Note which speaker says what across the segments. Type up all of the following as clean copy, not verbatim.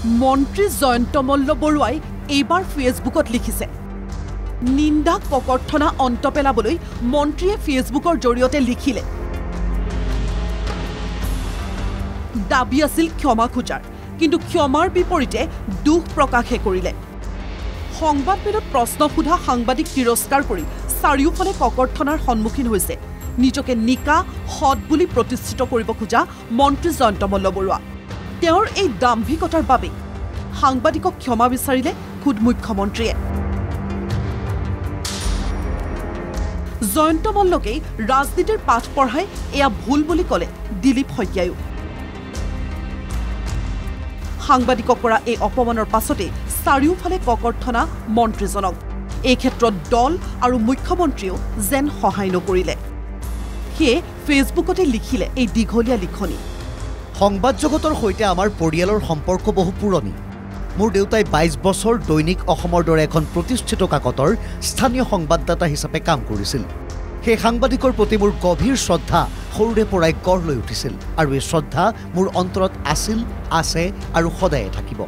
Speaker 1: মন্ত্ৰী জয়ন্ত মল্ল বৰুৱাই এইবাৰ ফেচবুকত লিখিছে নিন্দা ককৰ্থনা অন্ত পেলাবলৈ মন্ত্ৰীয়ে ফেচবুকৰ জৰিয়তে লিখিলে দাবী আছিল ক্ষমা খোজাৰ কিন্তু ক্ষমাৰ বিপৰীতে দুখ প্ৰকাশে কৰিলে সংবাদমেলত প্ৰশ্ন সোধা সাংবাদিক তিৰস্কাৰ কৰি চাৰিওফালে ককৰ্থনাৰ সন্মুখীন হৈছে নিজকে নিকা সৎ বুলি প্ৰতিষ্ঠিত কৰিব খোজা মন্ত্ৰী জয়ন্ত মল্ল বৰুৱা তেওঁৰ এই দাম্ভিকতাৰ বাবে সাংবাদিকক ক্ষমা বিচাৰিলে খুদ মুখ্যমন্ত্ৰীয়ে জয়ন্ত মল্লকেই ৰাজনীতিৰ পাঠ পঢ়াই এয়া ভুল বুলি ক'লে দিলীপ শইকীয়ায়ো সাংবাদিকক কৰা এই অপমানৰ পাছতে চাৰিওফালে ককৰ্থনা মন্ত্ৰীজনক এই ক্ষেত্ৰত দল আৰু মুখ্যমন্ত্ৰীও যেন সহায় নকৰিলে সেয়ে ফেচবুকতে লিখিলে এই দীঘলীয়া লিখনি
Speaker 2: সংবাদ জগতৰ সৈতে আমাৰ পৰিয়ালৰ সম্পৰ্ক বহু পুৰণি মোৰ দেউতাই 22 বছৰ দৈনিক অসমৰ দৰে এখন প্ৰতিষ্ঠিত কাকতৰ স্থানীয় সংবাদদাতা হিচাপে কাম কৰিছিল সেই সাংবাদিকৰ প্ৰতি মোৰ গভীৰ শ্ৰদ্ধা সৰুৰে পৰাই গঢ় লৈ উঠিছিল আৰু এই শ্ৰদ্ধা মোৰ অন্তৰত আছিল আছে আৰু সদায় থাকিব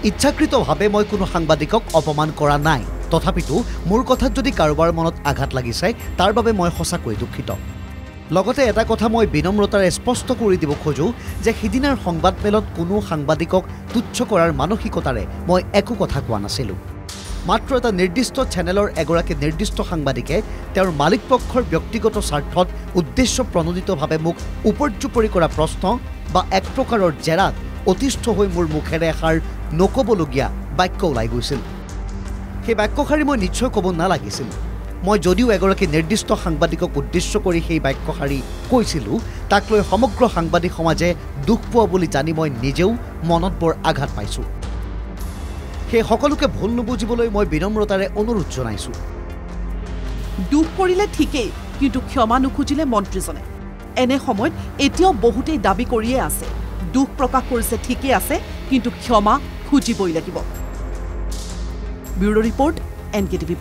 Speaker 2: ইচ্ছাকৃতভাৱে মই কোনো সাংবাদিকক অপমান কৰা নাই তথাপিতো মোৰ কথাত যদি কাৰোবাৰ মনত আঘাত লাগিছে তাৰ বাবে মই সঁচাকৈ দুখিত লগতে এটা কথা মই বিনম্ৰতাৰে স্পষ্ট কৰি দিব খোজো যে সিদিনাৰ সংবাদমেলত কোনো সাংবাদিকক তুচ্ছ কৰাৰ মানসিকতাৰে মই একো কথা কোৱা নাছিলোঁ মাত্ৰ এটা নিৰ্দিষ্ট চেনেলৰ এগৰাকী নিৰ্দিষ্ট সাংবাদিকে তেওঁৰ মালিকপক্ষৰ ব্যক্তিগত স্বাৰ্থত উদ্দেশ্য প্ৰণোদিতভাৱে মোক উপৰ্যুপৰি কৰা প্ৰশ্ন বা এক প্ৰকাৰৰ জেৰাত অতিষ্ঠ হৈ মোৰ মুখেৰে এষাৰ নক'বলগীয়া বাক্য ওলাই গৈছিল সেই বাক্যশাৰী মই নিশ্চয় ক'ব নালাগিছিল মই যদিও এগৰাকী নিৰ্দিষ্ট সাংবাদিকক উদ্দেশ্য কৰি সেই বাক্যশাৰী কৈছিলোঁ তাক লৈ সমগ্ৰ সাংবাদিক সমাজে দুখ পোৱা বুলি জানি মই নিজেও মনত বৰ আঘাত পাইছোঁ সেই সকলোকে ভুল নুবুজিবলৈ মই বিনম্ৰতাৰে অনুৰোধ জনাইছোঁ
Speaker 1: দুখ কৰিলে ঠিকেই কিন্তু ক্ষমা নুখুজিলে মন্ত্ৰীজনে এনে সময়ত এতিয়াও বহুতেই দাবী কৰিয়ে আছে দুখ প্ৰকাশ কৰিছে ঠিকেই আছে কিন্তু ক্ষমা খুজিবই লাগিব ব্যুৰো ৰিপৰ্ট NKTV+